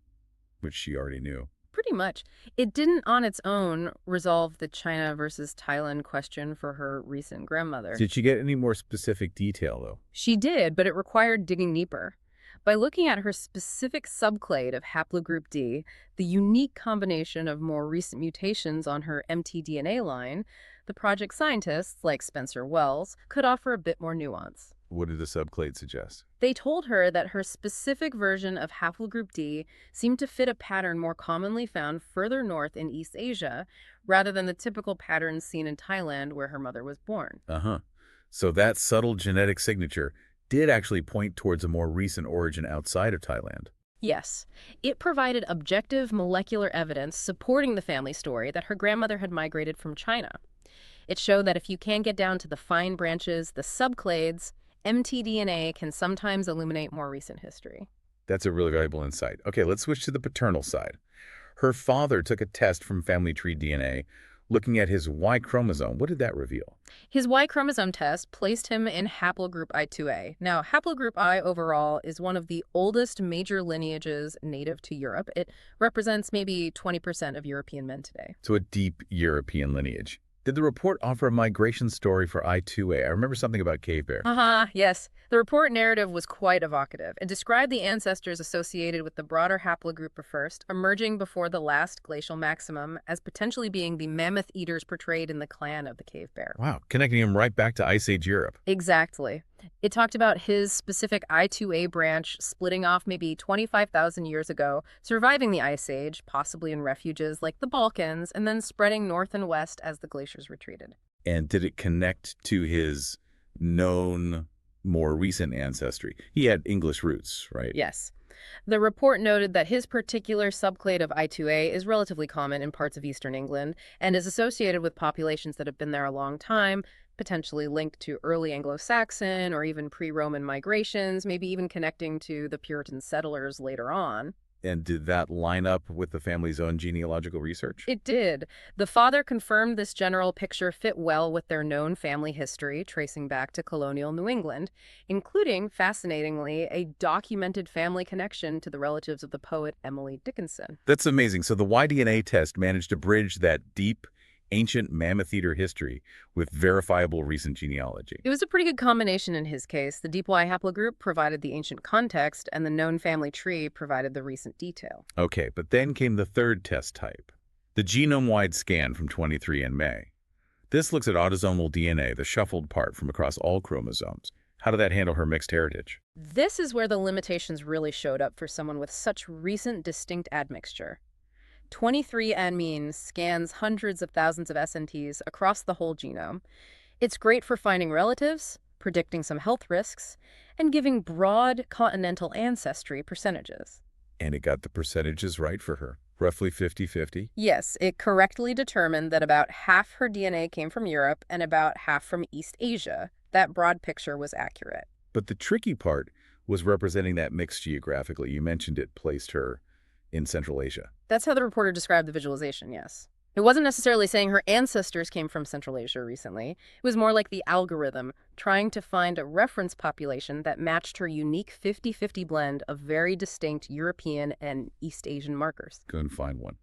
which she already knew. Pretty much. It didn't on its own resolve the China versus Thailand question for her recent grandmother. Did she get any more specific detail, though? She did, but it required digging deeper. By looking at her specific subclade of haplogroup D, the unique combination of more recent mutations on her mtDNA line, the project scientists, like Spencer Wells, could offer a bit more nuance. What did the subclade suggest? They told her that her specific version of haplogroup D seemed to fit a pattern more commonly found further north in East Asia, rather than the typical patterns seen in Thailand where her mother was born. Uh-huh. So that subtle genetic signature did actually point towards a more recent origin outside of Thailand. Yes, it provided objective molecular evidence supporting the family story that her grandmother had migrated from China. It showed that if you can get down to the fine branches, the subclades, mtDNA can sometimes illuminate more recent history. That's a really valuable insight. Okay, let's switch to the paternal side. Her father took a test from family tree DNA, Looking at his Y chromosome, what did that reveal? His Y chromosome test placed him in haplogroup I2A. Now, haplogroup I overall is one of the oldest major lineages native to Europe. It represents maybe 20% of European men today. So a deep European lineage. Did the report offer a migration story for I2A? I remember something about cave bear. Haha, yes. The report narrative was quite evocative. It described the ancestors associated with the broader haplogroup of first, emerging before the last glacial maximum as potentially being the mammoth eaters portrayed in the clan of the cave bear. Wow, connecting him right back to Ice Age Europe. Exactly. It talked about his specific I2A branch splitting off maybe 25,000 years ago, surviving the Ice Age, possibly in refuges like the Balkans, and then spreading north and west as the glaciers retreated. And did it connect to his known, more recent ancestry? He had English roots, right? Yes. The report noted that his particular subclade of I2A is relatively common in parts of eastern England and is associated with populations that have been there a long time, potentially linked to early Anglo-Saxon or even pre-Roman migrations, maybe even connecting to the Puritan settlers later on. And did that line up with the family's own genealogical research? It did. The father confirmed this general picture fit well with their known family history, tracing back to colonial New England, including, fascinatingly, a documented family connection to the relatives of the poet Emily Dickinson. That's amazing. So the Y-DNA test managed to bridge that deep, ancient mammoth eater history with verifiable recent genealogy. It was a pretty good combination in his case. The deep Y haplogroup provided the ancient context, and the known family tree provided the recent detail. Okay, but then came the third test type, the genome-wide scan from 23andMe. This looks at autosomal DNA, the shuffled part from across all chromosomes. How did that handle her mixed heritage? This is where the limitations really showed up for someone with such recent distinct admixture. 23andMe scans hundreds of thousands of SNPs across the whole genome. It's great for finding relatives, predicting some health risks, and giving broad continental ancestry percentages. And it got the percentages right for her, roughly 50-50. Yes, it correctly determined that about half her DNA came from Europe and about half from East Asia. That broad picture was accurate. But the tricky part was representing that mix geographically. You mentioned it placed her in Central Asia. That's how the reporter described the visualization, yes. It wasn't necessarily saying her ancestors came from Central Asia recently. It was more like the algorithm trying to find a reference population that matched her unique 50-50 blend of very distinct European and East Asian markers. Go and find one.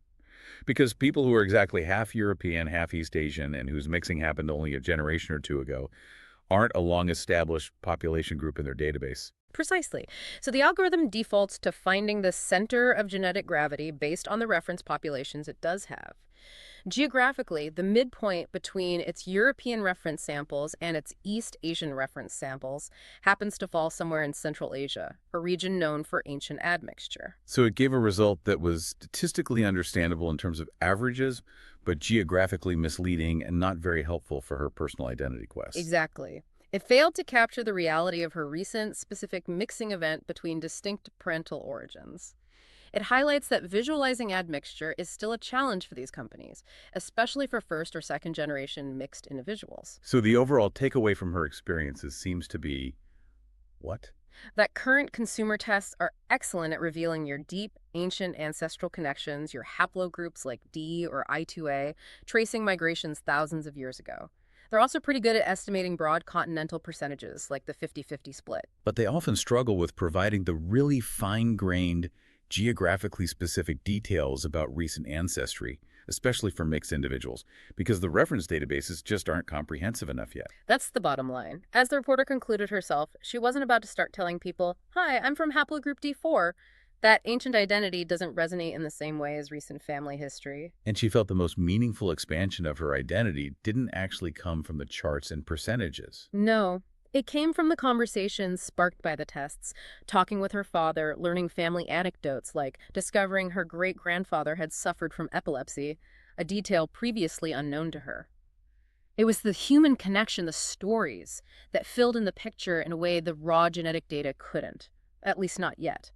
Because people who are exactly half European, half East Asian, and whose mixing happened only a generation or two ago, aren't a long-established population group in their database. Precisely. So the algorithm defaults to finding the center of genetic gravity based on the reference populations it does have. Geographically, the midpoint between its European reference samples and its East Asian reference samples happens to fall somewhere in Central Asia, a region known for ancient admixture. So it gave a result that was statistically understandable in terms of averages, but geographically misleading and not very helpful for her personal identity quest. Exactly. It failed to capture the reality of her recent, specific mixing event between distinct parental origins. It highlights that visualizing admixture is still a challenge for these companies, especially for first or second generation mixed individuals. So the overall takeaway from her experiences seems to be, what? That current consumer tests are excellent at revealing your deep, ancient ancestral connections, your haplogroups like D or I2A, tracing migrations thousands of years ago. They're also pretty good at estimating broad continental percentages, like the 50-50 split. But they often struggle with providing the really fine-grained, geographically specific details about recent ancestry, especially for mixed individuals, because the reference databases just aren't comprehensive enough yet. That's the bottom line. As the reporter concluded herself, she wasn't about to start telling people, "Hi, I'm from haplogroup D4." That ancient identity doesn't resonate in the same way as recent family history. And she felt the most meaningful expansion of her identity didn't actually come from the charts and percentages. No. It came from the conversations sparked by the tests, talking with her father, learning family anecdotes like discovering her great-grandfather had suffered from epilepsy, a detail previously unknown to her. It was the human connection, the stories, that filled in the picture in a way the raw genetic data couldn't, at least not yet.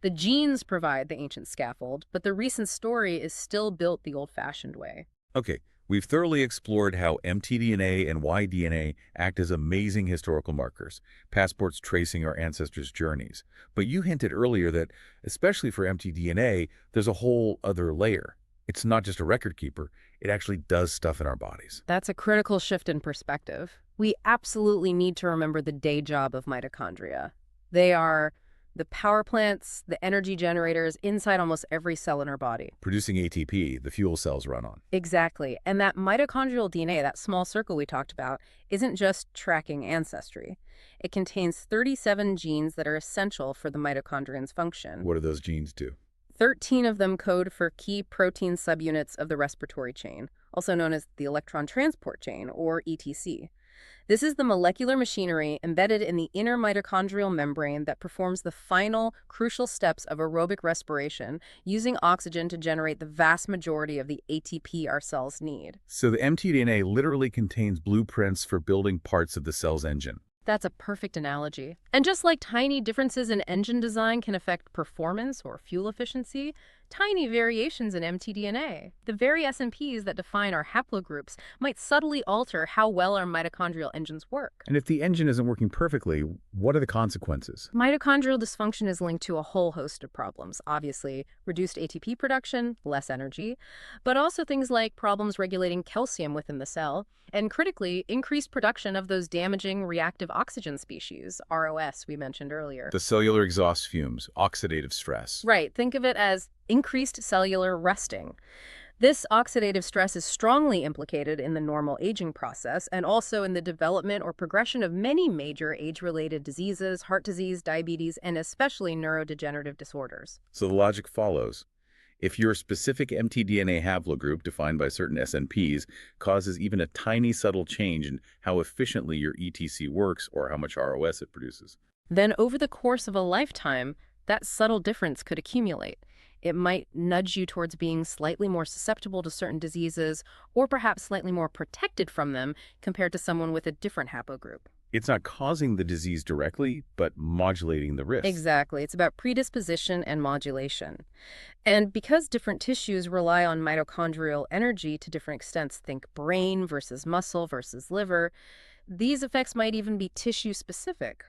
The genes provide the ancient scaffold, but the recent story is still built the old-fashioned way. Okay, we've thoroughly explored how mtDNA and Y-DNA act as amazing historical markers, passports tracing our ancestors' journeys. But you hinted earlier that, especially for mtDNA, there's a whole other layer. It's not just a record keeper, It actually does stuff in our bodies. That's a critical shift in perspective. We absolutely need to remember the day job of mitochondria. They are the power plants, the energy generators inside almost every cell in our body. Producing ATP, the fuel cells run on. Exactly. And that mitochondrial DNA, that small circle we talked about, isn't just tracking ancestry. It contains 37 genes that are essential for the mitochondrion's function. What do those genes do? 13 of them code for key protein subunits of the respiratory chain, also known as the electron transport chain, or ETC. This is the molecular machinery embedded in the inner mitochondrial membrane that performs the final, crucial steps of aerobic respiration, using oxygen to generate the vast majority of the ATP our cells need. So the mtDNA literally contains blueprints for building parts of the cell's engine. That's a perfect analogy. And just like tiny differences in engine design can affect performance or fuel efficiency, tiny variations in mtDNA, the very SNPs that define our haplogroups, might subtly alter how well our mitochondrial engines work. And if the engine isn't working perfectly, what are the consequences? Mitochondrial dysfunction is linked to a whole host of problems. Obviously, reduced ATP production, less energy, but also things like problems regulating calcium within the cell, and critically, increased production of those damaging reactive oxygen species, ROS, we mentioned earlier. The cellular exhaust fumes, oxidative stress. Right, think of it as increased cellular resting. This oxidative stress is strongly implicated in the normal aging process and also in the development or progression of many major age-related diseases, heart disease, diabetes, and especially neurodegenerative disorders. So the logic follows. If your specific mtDNA haplogroup, defined by certain SNPs, causes even a tiny subtle change in how efficiently your ETC works or how much ROS it produces, Then over the course of a lifetime, that subtle difference could accumulate. It might nudge you towards being slightly more susceptible to certain diseases or perhaps slightly more protected from them compared to someone with a different haplogroup. it's not causing the disease directly, but modulating the risk. Exactly. It's about predisposition and modulation. And because different tissues rely on mitochondrial energy to different extents, think brain versus muscle versus liver, these effects might even be tissue specific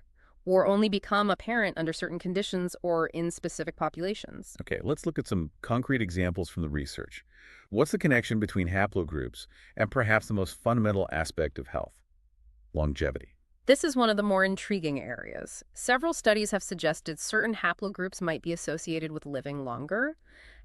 or only become apparent under certain conditions or in specific populations. Okay, let's look at some concrete examples from the research. What's the connection between haplogroups and perhaps the most fundamental aspect of health? Longevity. This is one of the more intriguing areas. Several studies have suggested certain haplogroups might be associated with living longer.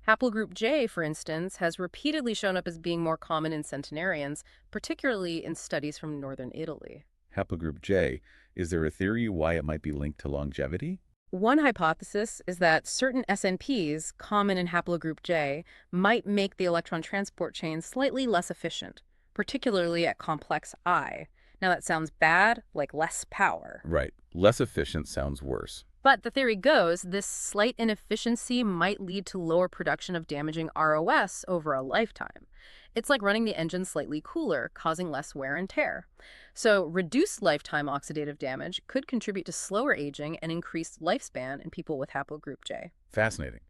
Haplogroup J, for instance, has repeatedly shown up as being more common in centenarians, particularly in studies from northern Italy. Haplogroup J, is there a theory why it might be linked to longevity? One hypothesis is that certain SNPs, common in haplogroup J, might make the electron transport chain slightly less efficient, particularly at complex I. Now that sounds bad, like less power. Right. Less efficient sounds worse. But the theory goes, this slight inefficiency might lead to lower production of damaging ROS over a lifetime. It's like running the engine slightly cooler, causing less wear and tear. So reduced lifetime oxidative damage could contribute to slower aging and increased lifespan in people with haplogroup J. Fascinating.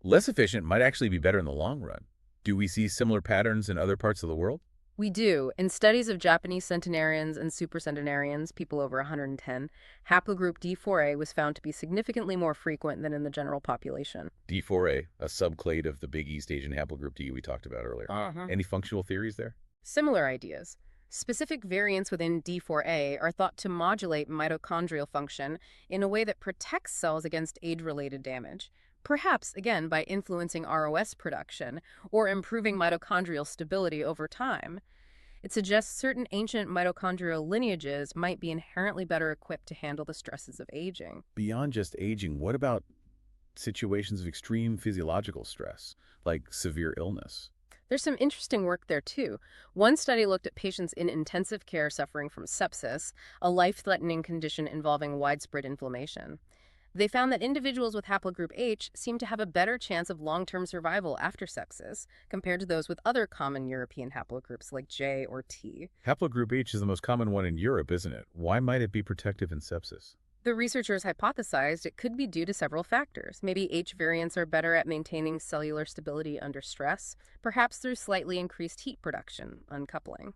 Less efficient might actually be better in the long run. Do we see similar patterns in other parts of the world? We do. In studies of Japanese centenarians and supercentenarians, people over 110, haplogroup D4A was found to be significantly more frequent than in the general population. D4A, a subclade of the big East Asian haplogroup D we talked about earlier. Any functional theories there? Similar ideas. Specific variants within D4A are thought to modulate mitochondrial function in a way that protects cells against age-related damage, perhaps, again, by influencing ROS production or improving mitochondrial stability over time. It suggests certain ancient mitochondrial lineages might be inherently better equipped to handle the stresses of aging. Beyond just aging, what about situations of extreme physiological stress, like severe illness? There's some interesting work there, too. One study looked at patients in intensive care suffering from sepsis, a life-threatening condition involving widespread inflammation. They found that individuals with haplogroup H seem to have a better chance of long-term survival after sepsis compared to those with other common European haplogroups like J or T. Haplogroup H is the most common one in Europe, isn't it? Why might it be protective in sepsis? The researchers hypothesized it could be due to several factors. Maybe H variants are better at maintaining cellular stability under stress, perhaps through slightly increased heat production, uncoupling.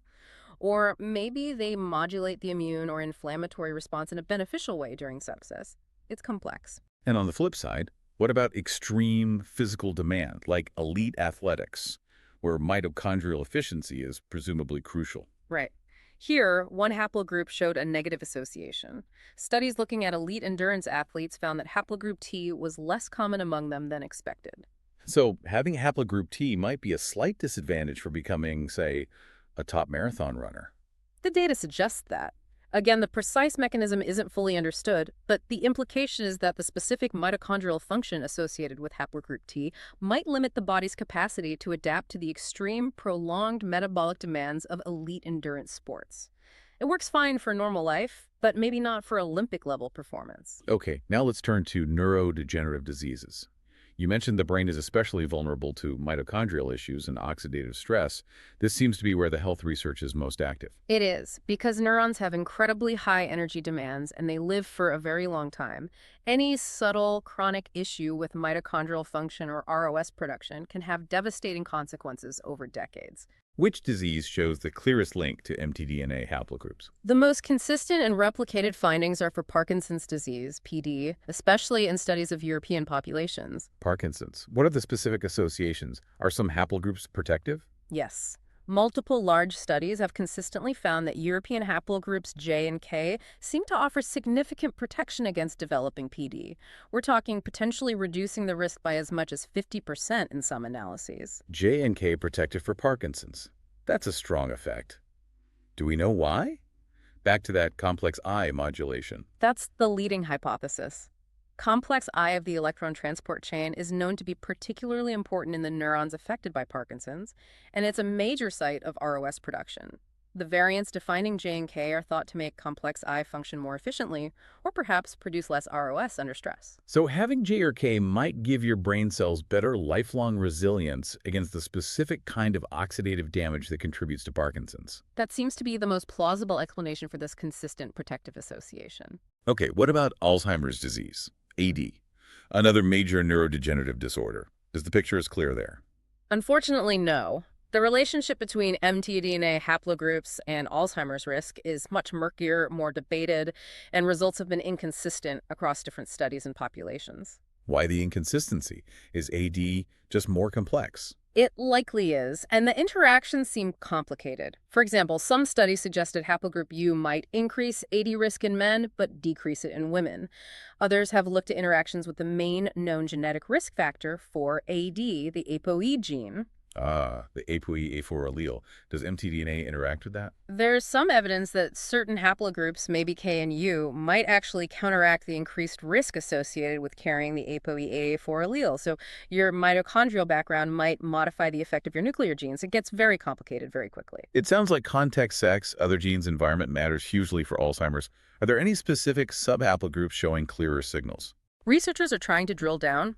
Or maybe they modulate the immune or inflammatory response in a beneficial way during sepsis. It's complex. And on the flip side, what about extreme physical demand, like elite athletics? where mitochondrial efficiency is presumably crucial. Right. Here, one haplogroup showed a negative association. Studies looking at elite endurance athletes found that haplogroup T was less common among them than expected. So having haplogroup T might be a slight disadvantage for becoming, say, a top marathon runner. The data suggests that. Again, the precise mechanism isn't fully understood, but the implication is that the specific mitochondrial function associated with haplogroup T might limit the body's capacity to adapt to the extreme, prolonged metabolic demands of elite endurance sports. It works fine for normal life, but maybe not for Olympic-level performance. Okay, now let's turn to neurodegenerative diseases. You mentioned the brain is especially vulnerable to mitochondrial issues and oxidative stress. This seems to be where the health research is most active. It is, because neurons have incredibly high energy demands and they live for a very long time. Any subtle chronic issue with mitochondrial function or ROS production can have devastating consequences over decades. Which disease shows the clearest link to mtDNA haplogroups? The most consistent and replicated findings are for Parkinson's disease, PD, especially in studies of European populations. Parkinson's. What are the specific associations? Are some haplogroups protective? Yes. Multiple large studies have consistently found that European haplogroups J and K seem to offer significant protection against developing PD. We're talking potentially reducing the risk by as much as 50% in some analyses. J and K protective for Parkinson's. That's a strong effect. Do we know why? Back to that complex I modulation. That's the leading hypothesis. Complex I of the electron transport chain is known to be particularly important in the neurons affected by Parkinson's, and it's a major site of ROS production. The variants defining J and K are thought to make complex I function more efficiently, or perhaps produce less ROS under stress. So having J or K might give your brain cells better lifelong resilience against the specific kind of oxidative damage that contributes to Parkinson's. That seems to be the most plausible explanation for this consistent protective association. Okay, what about Alzheimer's disease? AD, another major neurodegenerative disorder. Is the picture as clear there? Unfortunately, no. The relationship between mtDNA haplogroups and Alzheimer's risk is much murkier, more debated, and results have been inconsistent across different studies and populations. Why the inconsistency? Is AD just more complex? It likely is, and the interactions seem complicated. For example, some studies suggested haplogroup U might increase AD risk in men, but decrease it in women. Others have looked at interactions with the main known genetic risk factor for AD, the ApoE gene. The ApoE4 allele. Does mtDNA interact with that? There's some evidence that certain haplogroups, maybe K and U, might actually counteract the increased risk associated with carrying the ApoE4 allele. So your mitochondrial background might modify the effect of your nuclear genes. It gets very complicated very quickly. It sounds like context, sex, other genes, environment matters hugely for Alzheimer's. Are there any specific subhaplogroups showing clearer signals? Researchers are trying to drill down.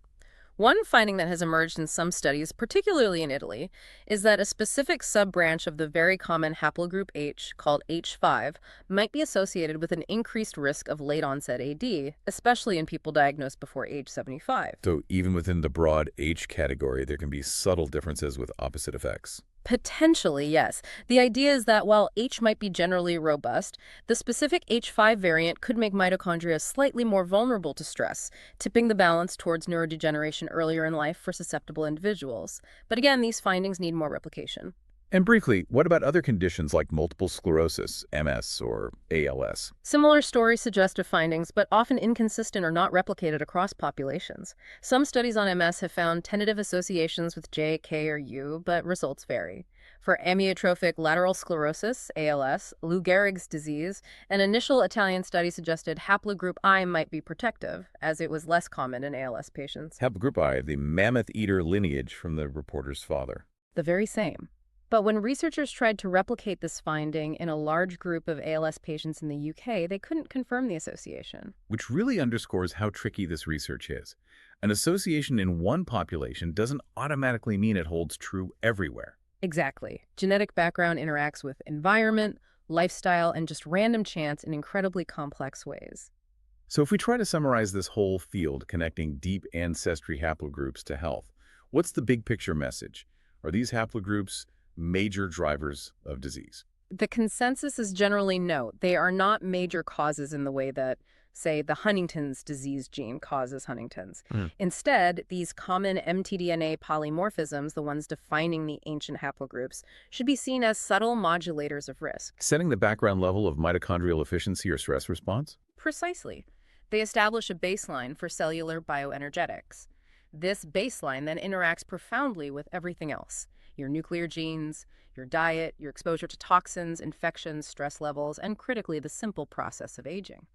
One finding that has emerged in some studies, particularly in Italy, is that a specific sub-branch of the very common haplogroup H, called H5, might be associated with an increased risk of late-onset AD, especially in people diagnosed before age 75. So even within the broad H category, there can be subtle differences with opposite effects. Potentially, yes. The idea is that while H might be generally robust, the specific H5 variant could make mitochondria slightly more vulnerable to stress, tipping the balance towards neurodegeneration earlier in life for susceptible individuals. But again, these findings need more replication. And briefly, what about other conditions like multiple sclerosis, MS, or ALS? Similar stories suggest of findings, but often inconsistent or not replicated across populations. Some studies on MS have found tentative associations with J, K, or U, but results vary. For amyotrophic lateral sclerosis, ALS, Lou Gehrig's disease, an initial Italian study suggested haplogroup I might be protective, as it was less common in ALS patients. Haplogroup I, the mammoth eater lineage from the reporter's father. The very same. But when researchers tried to replicate this finding in a large group of ALS patients in the UK, they couldn't confirm the association. Which really underscores how tricky this research is. An association in one population doesn't automatically mean it holds true everywhere. Exactly. Genetic background interacts with environment, lifestyle, and just random chance in incredibly complex ways. So if we try to summarize this whole field connecting deep ancestry haplogroups to health, what's the big picture message? Are these haplogroups major drivers of disease? The consensus is generally no. They are not major causes in the way that say the Huntington's disease gene causes Huntington's. Hmm. Instead, these common mtDNA polymorphisms, the ones defining the ancient haplogroups, should be seen as subtle modulators of risk. Setting the background level of mitochondrial efficiency or stress response? Precisely. They establish a baseline for cellular bioenergetics. This baseline then interacts profoundly with everything else: your nuclear genes, your diet, your exposure to toxins, infections, stress levels, and critically, the simple process of aging.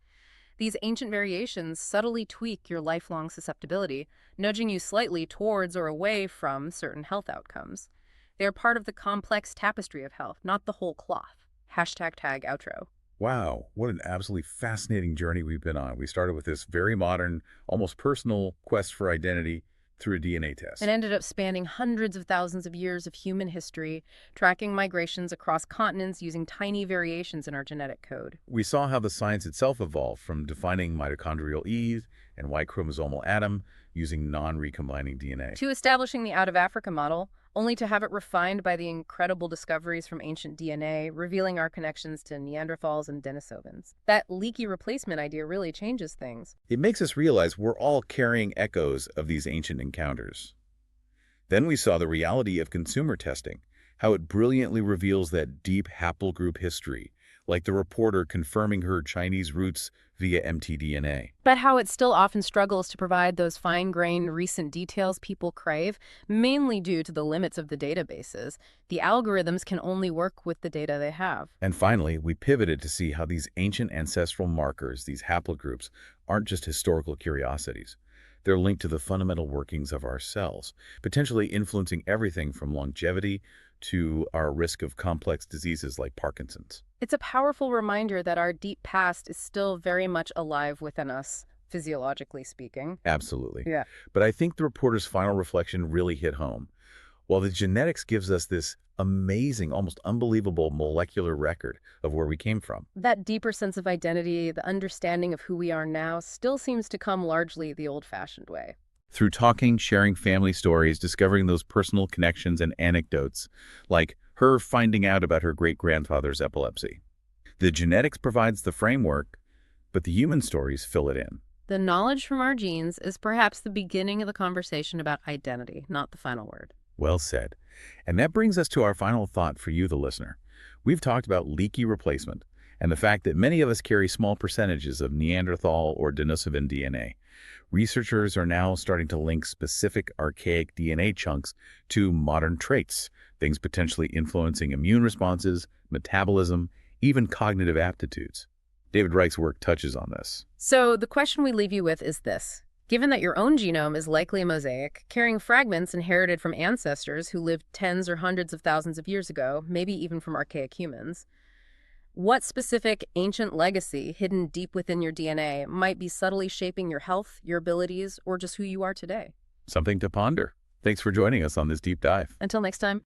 These ancient variations subtly tweak your lifelong susceptibility, nudging you slightly towards or away from certain health outcomes. They are part of the complex tapestry of health, not the whole cloth. Hashtag tag outro. Wow, what an absolutely fascinating journey we've been on. We started with this very modern, almost personal quest for identity through a DNA And test. ended up spanning hundreds of thousands of years of human history, tracking migrations across continents using tiny variations in our genetic code. We saw how the science itself evolved from defining mitochondrial Eve and Y chromosomal atom using non-recombining DNA. To establishing the out of Africa model, only to have it refined by the incredible discoveries from ancient DNA, revealing our connections to Neanderthals and Denisovans. That leaky replacement idea really changes things. It makes us realize we're all carrying echoes of these ancient encounters. Then we saw the reality of consumer testing, how it brilliantly reveals that deep haplogroup history, like the reporter confirming her Chinese roots via mtDNA. But how it still often struggles to provide those fine-grained recent details people crave, mainly due to the limits of the databases. The algorithms can only work with the data they have. And finally, we pivoted to see how these ancient ancestral markers, these haplogroups, aren't just historical curiosities. They're linked to the fundamental workings of our cells, potentially influencing everything from longevity to our risk of complex diseases like Parkinson's. It's a powerful reminder that our deep past is still very much alive within us, physiologically speaking. Absolutely. Yeah. But I think the reporter's final reflection really hit home. While the genetics gives us this amazing, almost unbelievable molecular record of where we came from. That deeper sense of identity, the understanding of who we are now, still seems to come largely the old-fashioned way. Through talking, sharing family stories, discovering those personal connections and anecdotes, like her finding out about her great-grandfather's epilepsy. The genetics provides the framework, but the human stories fill it in. The knowledge from our genes is perhaps the beginning of the conversation about identity, not the final word. Well said. And that brings us to our final thought for you, the listener. We've talked about leaky replacement and the fact that many of us carry small percentages of Neanderthal or Denisovan DNA. Researchers are now starting to link specific archaic DNA chunks to modern traits, things potentially influencing immune responses, metabolism, even cognitive aptitudes. David Reich's work touches on this. So the question we leave you with is this. Given that your own genome is likely a mosaic, carrying fragments inherited from ancestors who lived tens or hundreds of thousands of years ago, maybe even from archaic humans, what specific ancient legacy hidden deep within your DNA might be subtly shaping your health, your abilities, or just who you are today? Something to ponder. Thanks for joining us on this deep dive. Until next time.